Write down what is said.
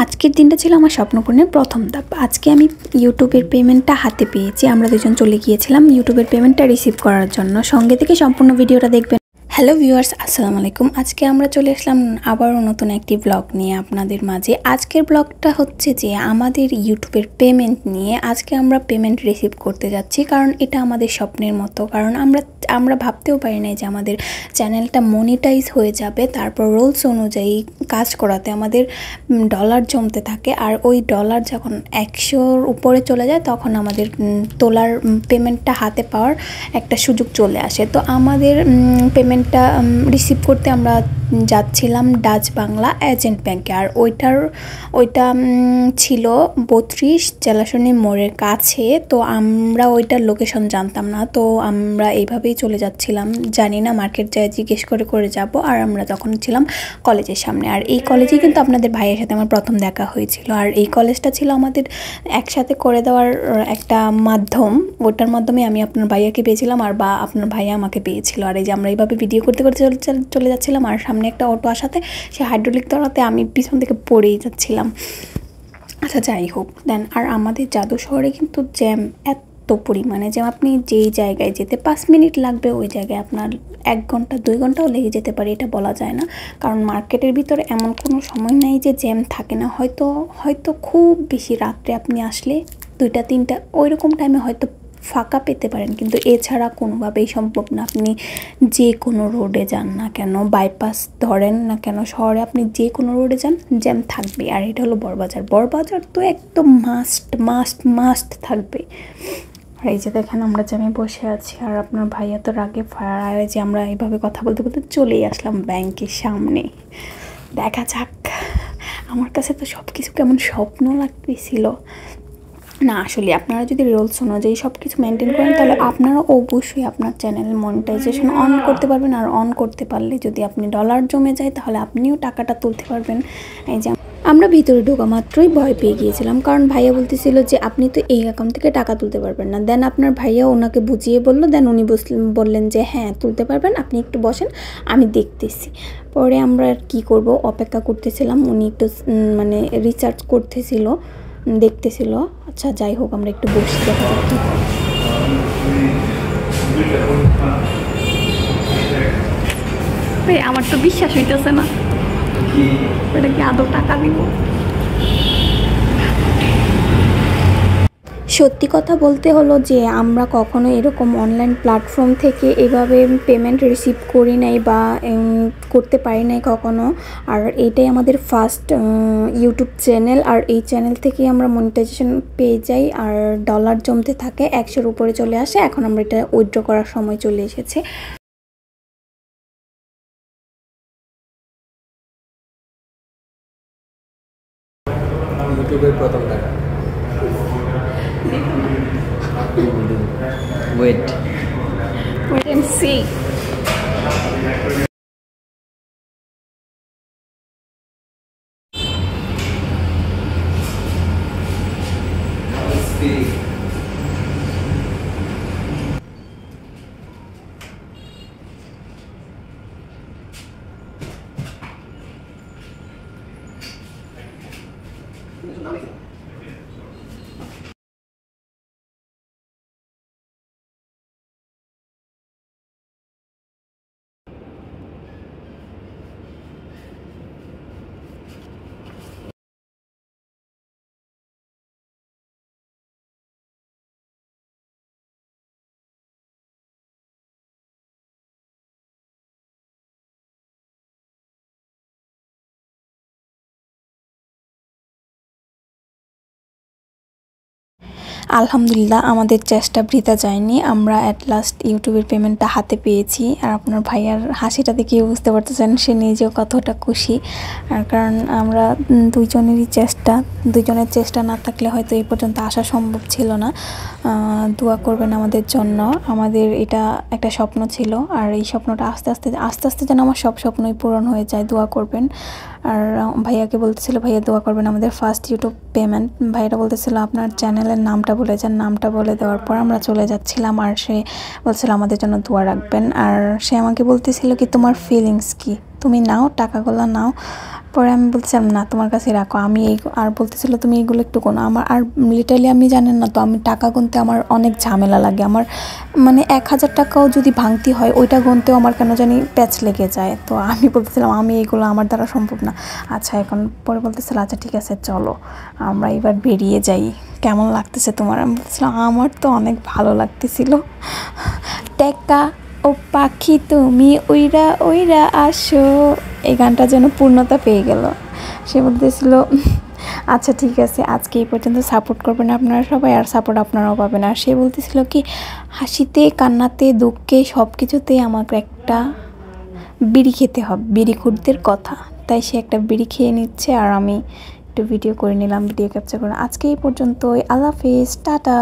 আজকের দিনটা ছিল আমার স্বপ্নপূরণের প্রথম ধাপ। আজকে আমি ইউটিউবের পেমেন্টটা হাতে পেয়েছি। আমরা দুজন চলে গিয়েছিলাম ইউটিউবের পেমেন্টটা রিসিভ করার জন্য। সঙ্গে থেকে সম্পূর্ণ ভিডিওটা দেখবেন। হ্যালো ভিউয়ার্স, আসসালামু আলাইকুম। আজকে আমরা চলে আসলাম আবারও নতুন একটি ব্লগ নিয়ে আপনাদের মাঝে। আজকের ব্লগটা হচ্ছে যে আমাদের ইউটিউবের পেমেন্ট নিয়ে। আজকে আমরা পেমেন্ট রিসিভ করতে যাচ্ছি, কারণ এটা আমাদের স্বপ্নের মতো। কারণ আমরা ভাবতেও পারি না যে আমাদের চ্যানেলটা মনিটাইজ হয়ে যাবে। তারপর রুলস অনুযায়ী কাজ করাতে আমাদের ডলার জমতে থাকে, আর ওই ডলার যখন 100-র উপরে চলে যায় তখন আমাদের তোলার পেমেন্টটা হাতে পাওয়ার একটা সুযোগ চলে আসে। তো আমাদের পেমেন্টটা রিসিভ করতে আমরা যাচ্ছিলাম ডাচ বাংলা এজেন্ট ব্যাংকে। আর ওইটা ছিল 32 জেলাশনী মোড়ের কাছে। তো আমরা ওইটার লোকেশন জানতাম না, তো আমরা এইভাবেই চলে যাচ্ছিলাম। জানি না, মার্কেট যায় জিজ্ঞেস করে যাব। আর আমরা তখন ছিলাম কলেজের সামনে। আর এই কলেজেই কিন্তু আপনাদের ভাইয়ের সাথে আমার প্রথম দেখা হয়েছিল। আর এই কলেজটা ছিল আমাদের একসাথে করে দেওয়ার একটা মাধ্যম। ওটার মাধ্যমে আমি আপনার ভাইয়াকে পেয়েছিলাম, আর বা আপনার ভাইয়া আমাকে পেয়েছিল। আর এই যে আমরা এইভাবে ভিডিও করতে চলে যাচ্ছিলাম, আর সামনে একটা অটো আসাতে সে হাইড্রোলিক ধরাতে আমি পিছন থেকে পড়েই যাচ্ছিলাম। আচ্ছা, যাই হোক দেন। আর আমাদের জাদু শহরে কিন্তু জ্যাম এত পরিমাণে, যে আপনি যেই জায়গায় যেতে 5 মিনিট লাগবে ওই জায়গায় আপনার 1 ঘন্টা 2 ঘন্টাও লেগে যেতে পারে, এটা বলা যায় না। কারণ মার্কেটের ভিতরে এমন কোনো সময় নাই যে জ্যাম থাকে না। হয়তো খুব বেশি রাত্রে আপনি আসলে 2টা 3টা ওইরকম টাইমে হয়তো ফাঁকা পেতে পারেন, কিন্তু এছাড়া কোনোভাবেই সম্ভব না। আপনি যে কোনো রোডে যান না কেন, বাইপাস ধরেন না কেন, শহরে আপনি যে কোনো রোডে যান জ্যাম থাকবে। আর এটা হলো বড়বাজার তো একদম মাস্ট থাকবে। আর এই যে দেখেন আমরা জ্যামে বসে আছি, আর আপনার ভাইয়া তো রাগে ফায়ার। আর যে আমরা এইভাবে কথা বলতে বলতে চলেই আসলাম ব্যাংকের সামনে। দেখা যাক, আমার কাছে তো সব কিছু কেমন স্বপ্ন লাগতেছিল না। আসলে আপনারা যদি রুলস অনুযায়ী সব কিছু মেনটেন করেন, তাহলে আপনারা অবশ্যই আপনার চ্যানেলের মনিটাইজেশন অন করতে পারবেন। আর অন করতে পারলে যদি আপনি ডলার জমে যায়, তাহলে আপনিও টাকাটা তুলতে পারবেন। এই যে আমরা ভিতরে ঢোকা মাত্রই ভয় পেয়ে গিয়েছিলাম, কারণ ভাইয়া বলতেছিল যে আপনি তো এই অ্যাকাউন্ট থেকে টাকা তুলতে পারবেন না। দেন আপনার ভাইয়া ওনাকে বুঝিয়ে বললো, দেন উনি বললেন যে হ্যাঁ তুলতে পারবেন, আপনি একটু বসেন, আমি দেখতেছি। পরে আমরা আর কী করবো, অপেক্ষা করতেছিলাম। উনি একটু মানে রিসার্চ করতেছিল, দেখতেছিল। আচ্ছা, যাই হোক, আমরা একটু বসে দেখা যাক কি হয়। আমার তো বিশ্বাস হইতেছে না ওটা কি আদৌ টাকা দিব। সত্যি কথা বলতে হলো যে আমরা কখনো এরকম অনলাইন প্ল্যাটফর্ম থেকে এভাবে পেমেন্ট রিসিভ করি নাই বা করতে পারি নাই কখনো। আর এইটাই আমাদের ফার্স্ট ইউটিউব চ্যানেল। আর এই চ্যানেল থেকেই আমরা মনিটাইজেশন পেয়ে যাই, আর ডলার জমতে থাকে, 100-র উপরে চলে আসে। এখন আমরা এটা উইথড্র করার সময় চলে এসেছে। ইউটিউবের প্রথম টাকা। Wait and see. আলহামদুলিল্লাহ, আমাদের চেষ্টা বৃথা যায়নি। আমরা অ্যাট লাস্ট ইউটিউবের পেমেন্টটা হাতে পেয়েছি। আর আপনার ভাইয়ার হাসিটা দেখে বুঝতে পারতেছেন সে নিজেও কতটা খুশি। আর কারণ আমরা দুজনের চেষ্টা না থাকলে হয়তো এই পর্যন্ত আসা সম্ভব ছিল না। দোয়া করবেন আমাদের জন্য। আমাদের এটা একটা স্বপ্ন ছিল, আর এই স্বপ্নটা আস্তে আস্তে যেন আমার সব স্বপ্নই পূরণ হয়ে যায়। দোয়া করবেন। আর ভাইয়াকে বলতেছিল, ভাইয়া দোয়া করবেন আমাদের ফার্স্ট ইউটিউব পেমেন্ট। ভাইয়াটা বলতেছিল আপনার চ্যানেলের নামটা বলে যান। নামটা বলে দেওয়ার পর আমরা চলে যাচ্ছিলাম, আর সে বলছিল আমাদের জন্য দোয়া রাখবেন। আর সে আমাকে বলতেছিল কি তোমার ফিলিংস কি, তুমি নাও টাকাগুলো নাও। পরে আমি বলছিলাম না তোমার কাছে রাখো, আমি এই আর বলতেছিল তুমি এইগুলো একটু গোনো। আমার আর লিটারলি আমি জানেন না তো, আমি টাকা গুনতে আমার অনেক ঝামেলা লাগে। আমার মানে 1000 টাকাও যদি ভাঙতি হয় ওইটা গুনতেও আমার কেন জানি প্যাচ লেগে যায়। তো আমি বলতেছিলাম আমি এইগুলো আমার দ্বারা সম্ভব না। আচ্ছা এখন পরে বলতেছিল আচ্ছা ঠিক আছে চলো আমরা এবার বেরিয়ে যাই, কেমন লাগতেছে তোমার? আমি বলছিলাম আমার তো অনেক ভালো লাগতেছিল। টেকা ও পাখি তুমি উইরা উইরা আসো, এই গানটা যেন পূর্ণতা পেয়ে গেল। সে বলতেছিল আচ্ছা ঠিক আছে আজকে এই পর্যন্ত, সাপোর্ট করবেন আপনারা সবাই, আর সাপোর্ট আপনারাও পাবেন। আর সে বলতেছিল কি হাসিতে কান্নাতে দুঃখে সব কিছুতেই আমাকে একটা বিড়ি খেতে হবে, বিড়িখুরদের কথা। তাই সে একটা বিড়ি খেয়ে নিচ্ছে আর আমি একটু ভিডিও করে নিলাম, ভিডিও ক্যাপচার করে। আজকে এই পর্যন্তই, আল্লাহ হাফেজ, টাটা।